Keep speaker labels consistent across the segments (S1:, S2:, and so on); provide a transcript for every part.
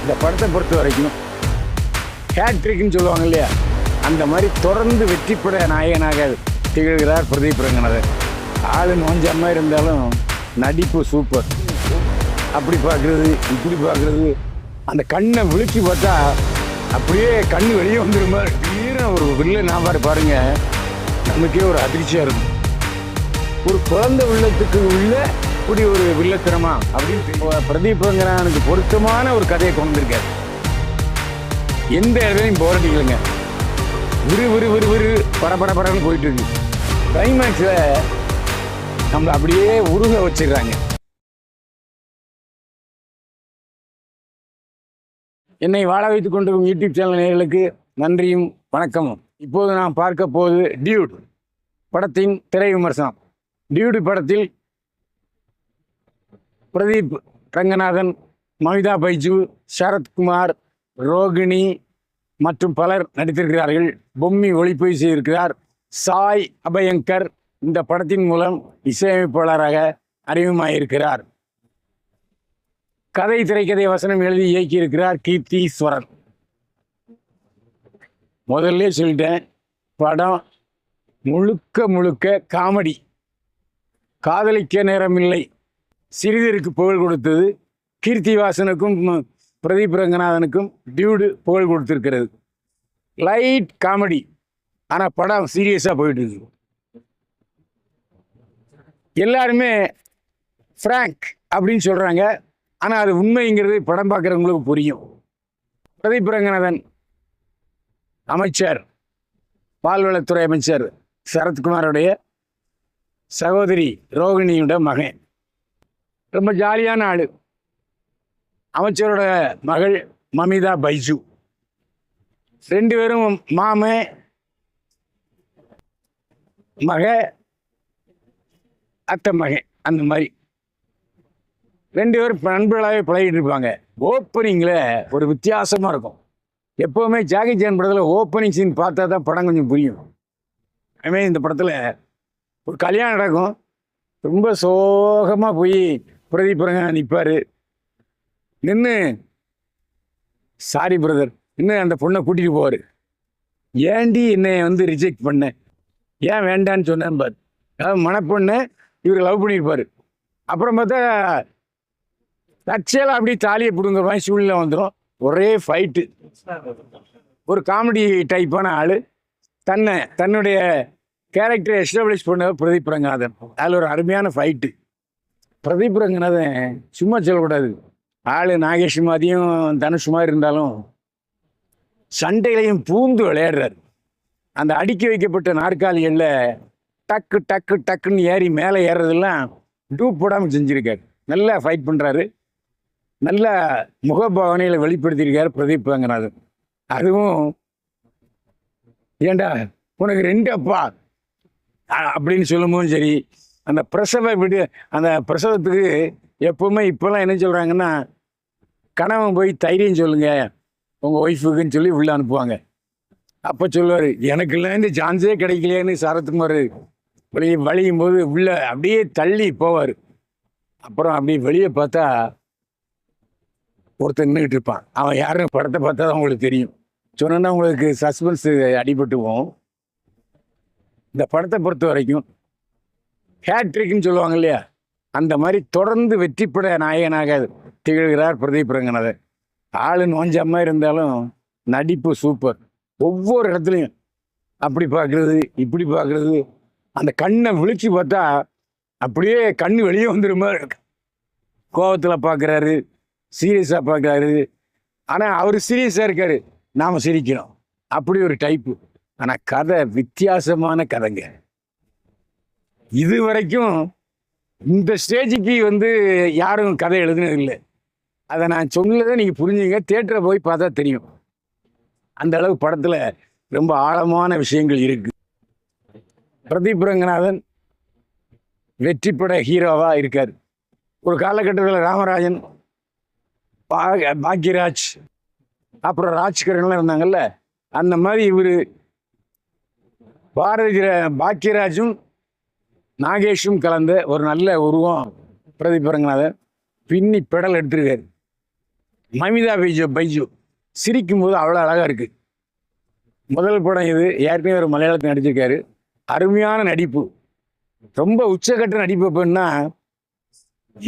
S1: இந்த படத்தை பொறுத்த வரைக்கும் ஹேட்ரிக்னு சொல்லுவாங்க இல்லையா, அந்த மாதிரி தொடர்ந்து வெற்றி பெற நாயகனாக திகழ்கிறார் பிரதீப் ரங்கநாதன். ஆளு நோஞ்சாம இருந்தாலும் நடிப்பு சூப்பர். அப்படி பார்க்குறது இப்படி பார்க்குறது, அந்த கண்ணை விழிச்சு பார்த்தா அப்படியே கண்ணு வெளியே வந்துருமா திடீர்னு ஒரு வில்லன் நாமாரு பாருங்க, நமக்கே ஒரு அதிர்ச்சியாக இருக்கும். ஒரு குழந்தை உள்ளத்துக்கு உள்ள இப்படி ஒரு வில்லத்திரமா அப்படின்னு பிரதீப் ரங்கநாதனுக்கு பொருத்தமான ஒரு கதையை கொண்டு வந்திருக்காரு. எந்த இடத்துலையும் போர் அடிக்கலைங்க. விறு படன்னு போயிட்டு இருக்கு. கிளைமேக்ஸ்ல நம்மளை அப்படியே உருக வச்சிடுறாங்க. என்னை வாழ வைத்துக் கொண்டிருக்கும் யூடியூப் சேனல் நேயர்களுக்கு நன்றியும் வணக்கமும். இப்போது நான் பார்க்க போவது டியூட் படத்தின் திரை விமர்சனம். டியூட் படத்தில் பிரதீப் ரங்கநாதன், மமிதா பைஜு, சரத்குமார், ரோகிணி மற்றும் பலர் நடித்திருக்கிறார்கள். பொம்மி ஒளிப்பதிவு செய்திருக்கிறார் சாய் அபயங்கர். இந்த படத்தின் மூலம் இசையமைப்பாளராக அறிமுகமாயிருக்கிறார். கதை, திரைக்கதை, வசனம் எழுதி இயக்கியிருக்கிறார் கீர்த்தீஸ்வரன். முதல்ல சொல்லிட்டேன், படம் முழுக்க காமெடி. காதலிக்க நேரமில்லை சிறிதருக்கு புகழ் கொடுத்தது. கீர்த்திவாசனுக்கும் பிரதீப் ரங்கநாதனுக்கும் டியூடு புகழ் கொடுத்துருக்கிறது. லைட் காமெடி, ஆனால் படம் சீரியஸாக போயிட்டு இருக்கு. எல்லாருமே ஃப்ராங்க் அப்படின்னு சொல்கிறாங்க, ஆனால் அது உண்மைங்கிறது படம் பார்க்குறவங்களுக்கு புரியும். பிரதீப் ரங்கநாதன் அமைச்சர், பால்வளத்துறை அமைச்சர் சரத்குமாரோடைய சகோதரி ரோகிணியோட மகன். ரொம்ப ஜாலியான ஆள். அமைச்சரோட மகள் மமிதா பைஜு. ரெண்டு பேரும் மாமே மக, அத்தை மகன், அந்த மாதிரி ரெண்டு பேரும் நண்பர்களாகவே பழகிட்டு இருப்பாங்க. ஓப்பனிங்கில் ஒரு வித்தியாசமாக இருக்கும். எப்போவுமே ஜாக்கி சான் படத்தில் ஓப்பனிங் சீன் பார்த்தா தான் படம் கொஞ்சம் புரியும். அதுமாதிரி இந்த படத்தில் ஒரு கல்யாணம் நடக்கும். ரொம்ப சோகமாக போய் பிரதீப் ரங்கநாதன் நிற்பார். நின்று சாரி பிரதர், இன்னும் அந்த பொண்ணை கூட்டிகிட்டு போவார். ஏண்டி என்னை ரிஜெக்ட் பண்ண, ஏன் வேண்டான்னு சொன்னேன் பாரு. அதாவது மனப்பொண்ணை இவர் லவ் பண்ணியிருப்பார். அப்புறம் பார்த்தா தற்செயலாக அப்படியே தாலியை பிடுங்குற மாதிரி சூழ்நிலை வந்துடும். ஒரே ஃபைட்டு. ஒரு காமெடி டைப்பான ஆள். தன்னுடைய கேரக்டரை எஸ்டாப்ளிஷ் பண்ணவர் பிரதீப் ரங்கநாதன். அதில் ஒரு அருமையான ஃபைட்டு. பிரதீப் ரங்கநாதன் சும்மா சொல்லக்கூடாது. ஆள் நாகேஷ் மாதிரியும் தனுஷ் மாதிரி இருந்தாலும் சண்டையிலையும் பூந்து விளையாடுறாரு. அந்த அடுக்கி வைக்கப்பட்ட நாற்காலிகளில் டக்குன்னு ஏறி மேலே ஏறுறதெல்லாம் டூப் போடாமல் செஞ்சுருக்காரு. நல்லா ஃபைட் பண்ணுறாரு. நல்ல முகபாவனையில் வெளிப்படுத்தியிருக்காரு பிரதீப் ரங்கநாதன். அதுவும் ஏண்டா உனக்கு ரெண்டு அப்பா அப்படின்னு சொல்லும்போதும் சரி, அந்த அந்த பிரசவத்துக்கு எப்போவுமே இப்போல்லாம் என்ன சொல்கிறாங்கன்னா, கணவன் போய் தைரியம் சொல்லுங்க உங்கள் ஒய்ஃபுக்குன்னு சொல்லி உள்ளே அனுப்புவாங்க. அப்போ சொல்லுவார், எனக்குலாம் இந்த சான்ஸே கிடைக்கலையேன்னு சரத்குமார் வழியும் போது உள்ளே அப்படியே தள்ளி போவார். அப்புறம் அப்படியே வெளியே பார்த்தா ஒருத்தர் நின்றுக்கிட்டு இருப்பான். அவன் யாரும் படத்தை பார்த்தா தான் உங்களுக்கு தெரியும். சொன்னா உங்களுக்கு சஸ்பென்ஸ் அடிபட்டுவோம். இந்த படத்தை பொறுத்த வரைக்கும் ஹேட்ரிக்னு சொல்லுவாங்க இல்லையா, அந்த மாதிரி தொடர்ந்து வெற்றி பெற நாயகனாக திகழ்கிறார் பிரதீப் ரங்கநாதன். ஆளு நோஞ்சாம இருந்தாலும் நடிப்பு சூப்பர். ஒவ்வொரு இடத்துலையும் அப்படி பார்க்குறது இப்படி பார்க்குறது, அந்த கண்ணை விழிச்சு பார்த்தா அப்படியே கண்ணு வெளியே வந்துருமா இருக்கு. கோபத்தில் பார்க்குறாரு, சீரியஸாக பார்க்குறாரு. ஆனால் அவர் சீரியஸாக இருக்காரு, நாம் சிரிக்கிறோம். அப்படி ஒரு டைப்பு. ஆனால் கதை வித்தியாசமான கதைங்க. இது வரைக்கும் இந்த ஸ்டேஜுக்கு யாரும் கதை எழுதுனது இல்லை. அதை நான் சொன்னதை நீங்கள் புரிஞ்சுங்க. தியேட்டரை போய் பார்த்தா தெரியும். அந்த அளவு படத்தில் ரொம்ப ஆழமான விஷயங்கள் இருக்கு. பிரதீப் ரங்கநாதன் வெற்றி பட ஹீரோவாக இருக்கார். ஒரு காலகட்டத்தில் ராமராஜன், பாக்யராஜ், அப்புறம் ராஜ்கரன்லாம் இருந்தாங்கல்ல, அந்த மாதிரி இவர் பாக்யராஜும் நாகேஷும் கலந்த ஒரு நல்ல உருவம் பிரதீப் ரங்கநாதன். பின்னி பெடல் எடுத்திருக்காரு. மமிதா பைஜு சிரிக்கும் போது அவ்வளோ அழகாக இருக்குது. முதல் படம் இது. ஏற்கனவே ஒரு மலையாளத்தில் நடிச்சிருக்காரு. அருமையான நடிப்பு, ரொம்ப உச்சக்கட்ட நடிப்பு. எப்படின்னா,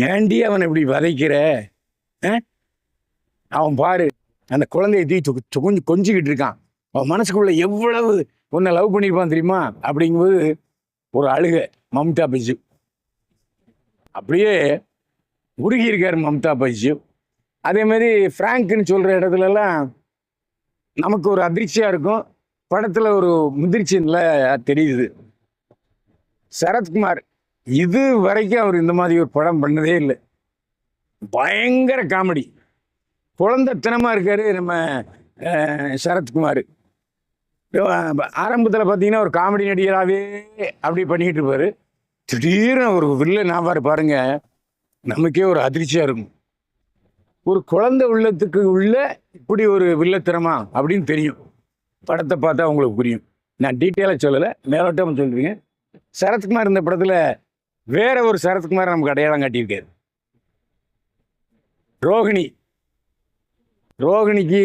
S1: ஏண்டி அவனை இப்படி வதைக்கிற, அவன் பாரு அந்த குழந்தைய தூக்கி கொஞ்சம் கொஞ்சிக்கிட்டு இருக்கான், அவன் மனசுக்குள்ள எவ்வளவு உன்னை லவ் பண்ணியிருப்பான் தெரியுமா அப்படிங்கும்போது ஒரு அழுக. மம்தா பைஜு அப்படியே உருகி இருக்கார் மம்தா பைஜு. அதே மாதிரி ஃப்ராங்க்னு சொல்கிற இடத்துலலாம் நமக்கு ஒரு அதிர்ச்சியாக இருக்கும், படத்தில் ஒரு முதிர்ச்சியில் தெரியுது. சரத்குமார் இது வரைக்கும் அவர் இந்த மாதிரி ஒரு படம் பண்ணதே இல்லை. பயங்கர காமெடி, குழந்தைத்தனமாக இருக்கார் நம்ம சரத்குமார். ஆரம்பத்தில் பார்த்தீங்கன்னா ஒரு காமெடி நடிகராகவே அப்படி பண்ணிக்கிட்டு இருப்பார். திடீர்னு ஒரு வில்லன் ஆவார் பாருங்க, நமக்கே ஒரு அதிர்ச்சியாக இருக்கும். ஒரு குழந்தை உள்ளத்துக்கு உள்ள இப்படி ஒரு வில்லத்தனமா அப்படின்னு தெரியும். படத்தை பார்த்தா உங்களுக்கு புரியும். நான் டீட்டெயிலாக சொல்லலை, மேலோட்டம் சொல்றீங்க. சரத்குமார் இந்த படத்தில் வேற ஒரு சரத்குமார் நமக்கு அடையாளம் காட்டியிருக்காரு. ரோகிணிக்கு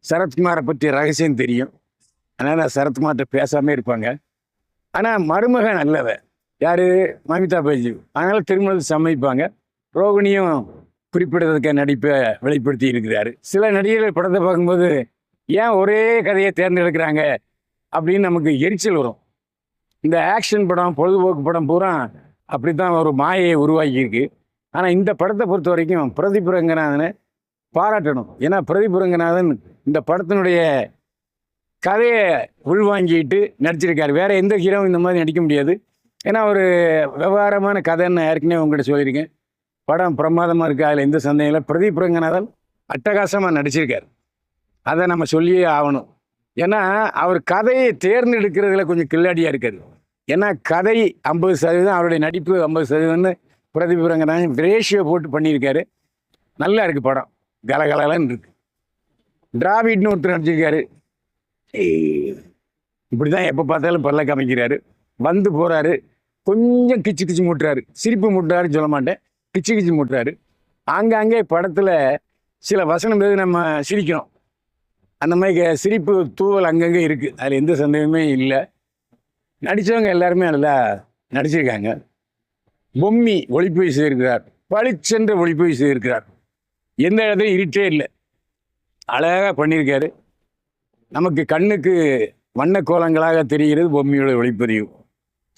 S1: சரத்குமாரை பற்றி ரகசியம் தெரியும். அதனால் சரத்குமார்கிட்ட பேசாமே இருப்பாங்க. ஆனால் மருமகன் நல்லவ, யார், மமிதா பைஜு. அதனால் திருமணத்தை சம்மதிப்பாங்க. ரோகிணியும் குறிப்பிடத்தக்க நடிப்பை வெளிப்படுத்தி இருக்கிறாரு. சில நடிகர்கள் படத்தை பார்க்கும்போது ஏன் ஒரே கதையை தேர்ந்தெடுக்கிறாங்க அப்படின்னு நமக்கு எரிச்சல் வரும். இந்த ஆக்ஷன் படம், பொழுதுபோக்கு படம் பூரா அப்படி தான் ஒரு மாயை உருவாக்கியிருக்கு. ஆனால் இந்த படத்தை பொறுத்த வரைக்கும் பிரதீப் ரங்கநாதனை பாராட்டணும். ஏன்னா பிரதீப் ரங்கநாதன் இந்த படத்தினுடைய கதையை உள்வாங்கிட்டு நடிச்சிருக்காரு. வேற எந்த ஹீரோவும் இந்த மாதிரி நடிக்க முடியாது. ஏன்னா ஒரு விவகாரமான கதைன்னு ஏற்கனவே உங்கள்கிட்ட சொல்லியிருக்கேன். படம் பிரமாதமாக இருக்குது, அதில் எந்த சந்தேகம் இல்லை. பிரதீப் ரங்கநாதன் அட்டகாசமாக நடிச்சிருக்கார், அதை நம்ம சொல்லியே ஆகணும். ஏன்னா அவர் கதையை தேர்ந்தெடுக்கிறதுல கொஞ்சம் கில்லாடியாக இருக்காரு. ஏன்னா கதை 50%, அவருடைய நடிப்பு 50%ன்னு பிரதீப் ரங்கநாதன் ரேஷியோ போட்டு பண்ணியிருக்காரு. நல்லா இருக்குது படம், கலகலன்னு இருக்கு. டிராவிட்னு ஒருத்தர் நடிச்சிருக்காரு. இப்படி தான் எப்போ பார்த்தாலும் பல்ல காமிக்கிறாரு, வந்து போகிறாரு, கொஞ்சம் கிச்சு கிச்சு மூட்டுறாரு. சிரிப்பு மூட்டுறாருன்னு சொல்ல மாட்டேன், கிச்சு கிச்சு மூட்டுறாரு. ஆங்காங்கே படத்தில் சில வசனம் போது நம்ம சிரிக்கிறோம். அந்த மாதிரி சிரிப்பு தூவல் அங்கங்கே இருக்குது, அதில் எந்த சந்தேகமே இல்லை. நடித்தவங்க எல்லாருமே நல்லா நடிச்சிருக்காங்க. பொம்மி ஒளிப்பதிவு செய்திருக்கிறார், பளிச்சென்ற ஒளிப்பதிவு செய்திருக்கிறார். எந்த இடத்துலையும் இருட்டே இல்லை, அழகாக பண்ணியிருக்காரு. நமக்கு கண்ணுக்கு வண்ண கோலங்களாக தெரிகிறது பொம்மியோட ஒளிப்பதிவு.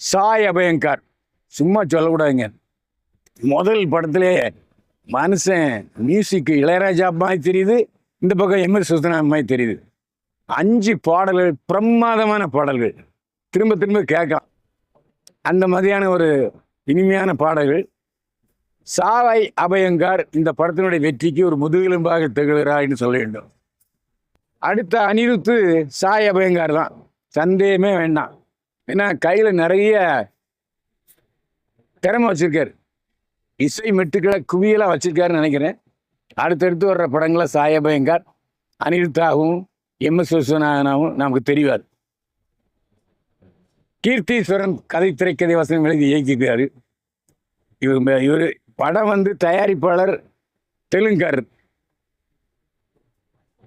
S1: சாய் அபயங்கர் சும்மா சொல்லக்கூடாதுங்க. முதல் படத்திலே மனுஷன் மியூசிக்கு இளையராஜா மாதிரி தெரியுது, இந்த பக்கம் எம்எஸ் சுத்தனா மாதிரி தெரியுது. 5 பாடல்கள், பிரமாதமான பாடல்கள், திரும்ப திரும்ப கேட்கலாம். அந்த மாதிரியான ஒரு இனிமையான பாடல்கள். சாய் அபயங்கர் இந்த படத்தினுடைய வெற்றிக்கு ஒரு முதுகெலும்பாக திகழ்கிறார்னு சொல்ல வேண்டும். அடுத்த அனிருத்து சாய் அபயங்கர் தான், சந்தேகமே வேண்டாம். ஏன்னா கையில் நிறைய திறமை வச்சிருக்காரு, இசை மெட்டுக்களை குவியலாக வச்சிருக்காருன்னு நினைக்கிறேன். அடுத்தடுத்து வர்ற படங்களை சாய் அபயங்கர் அனிருத்தாகவும் எம்எஸ் விஸ்வநாதனாகவும் நமக்கு தெரிவார். கீர்த்தீஸ்வரன் கதை திரைக்கதை வசனம் எழுதி இயக்கியிருக்காரு. இவர் படம் வந்து தயாரிப்பாளர் தெலுங்காரர்.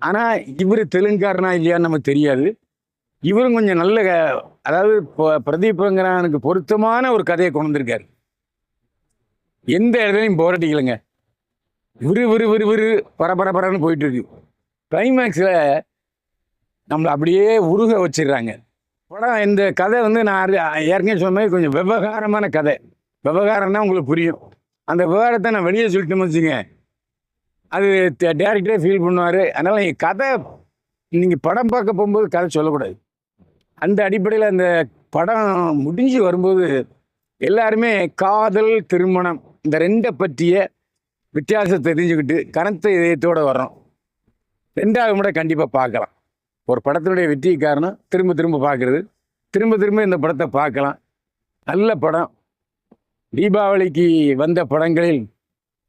S1: ஆனால் இவர் தெலுங்காரனா இல்லையான்னு நமக்கு தெரியாது. இவரும் கொஞ்சம் நல்ல, அதாவது பிரதீப் ரங்கநாதனுக்கு பொருத்தமான ஒரு கதையை கொண்டு வந்திருக்காரு. எந்த இடத்துலையும் போராட்டிக்கலைங்க, விறு பரபரன்னு போயிட்டு இருக்கு. கிளைமேக்ஸில் நம்மளை அப்படியே உருக வச்சிடுறாங்க. படம் இந்த கதை வந்து நான் ஏற்கனவே சொன்ன மாதிரி கொஞ்சம் விவகாரமான கதை. விவகாரம்னா உங்களுக்கு புரியும். அந்த விவகாரத்தை நான் வெளியே சொல்லிட்டோம்னு வச்சுங்க, அது டேரக்டரே ஃபீல் பண்ணுவார். அதனால் நீங்கள் கதை, நீங்கள் படம் பார்க்க போகும்போது கதை சொல்லக்கூடாது. அந்த அடிப்படையில் அந்த படம் முடிஞ்சு வரும்போது எல்லாருமே காதல், திருமணம் இந்த 2 பற்றிய வித்தியாசத்தை தெரிஞ்சுக்கிட்டு கனத்த இதயத்தோடு வர்றோம். 2வது முறை கண்டிப்பாக பார்க்கலாம். ஒரு படத்தினுடைய வெற்றிக்கு காரணம் திரும்ப பார்க்குறது, திரும்ப இந்த படத்தை பார்க்கலாம். நல்ல படம். தீபாவளிக்கு வந்த படங்களில்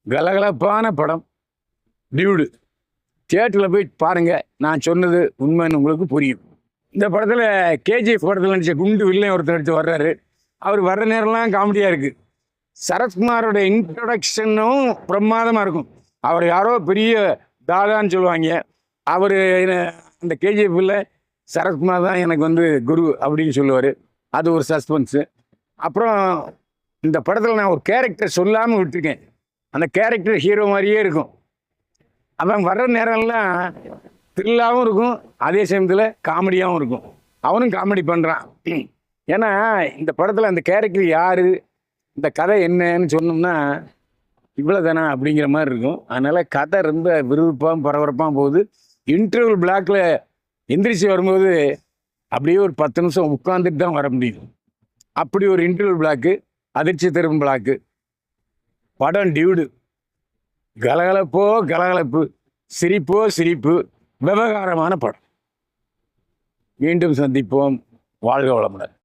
S1: கலகலப்பான படம் டியூடு. தியேட்டரில் போய் பாருங்கள், நான் சொன்னது உண்மைன்னு உங்களுக்கு புரியும். இந்த படத்தில் கேஜிஎஃப் படத்தில் நடித்த குண்டு வில்லன் ஒருத்தர் நடித்து வர்றாரு. அவர் வர்ற நேரம்லாம் காமெடியாக இருக்குது. சரத்குமாரோட இன்ட்ரடக்ஷனும் பிரமாதமாக இருக்கும். அவர் யாரோ பெரிய தாதான்னு சொல்லுவாங்க. அவர் அந்த கேஜிஎஃப்ல சரத்குமார் தான் எனக்கு வந்து குரு அப்படின்னு சொல்லுவார். அது ஒரு சஸ்பென்ஸு. அப்புறம் இந்த படத்தில் நான் ஒரு கேரக்டர் சொல்லாமல் விட்டுருக்கேன். அந்த கேரக்டர் ஹீரோ மாதிரியே இருக்கும். அவன் வர்ற நேரம்லாம் த்ரில்லாகவும் இருக்கும், அதே சமயத்தில் காமெடியாகவும் இருக்கும். அவனும் காமெடி பண்ணுறான். ஏன்னா இந்த படத்தில் அந்த கேரக்டர் யார், இந்த கதை என்னன்னு சொன்னோம்னா இவ்வளோ தானா அப்படிங்கிற மாதிரி இருக்கும். அதனால் கதை ரொம்ப விறுவிறுப்பாகவும் பரபரப்பாகவும் போகுது. இன்டர்வல் பிளாக்கில் எந்திரிச்சு வரும்போது அப்படியே ஒரு 10 நிமிஷம் உட்காந்துட்டு தான் வர முடியும். அப்படி ஒரு இன்டர்வல் பிளாக்கு, அதிர்ச்சி தரும் பிளாக்கு. படம் டியூடு. கலகலப்போ கலகலப்பு, சிரிப்போ சிரிப்பு, விவகாரமான படம். மீண்டும் சந்திப்போம். வாழ்க வளமுடன்.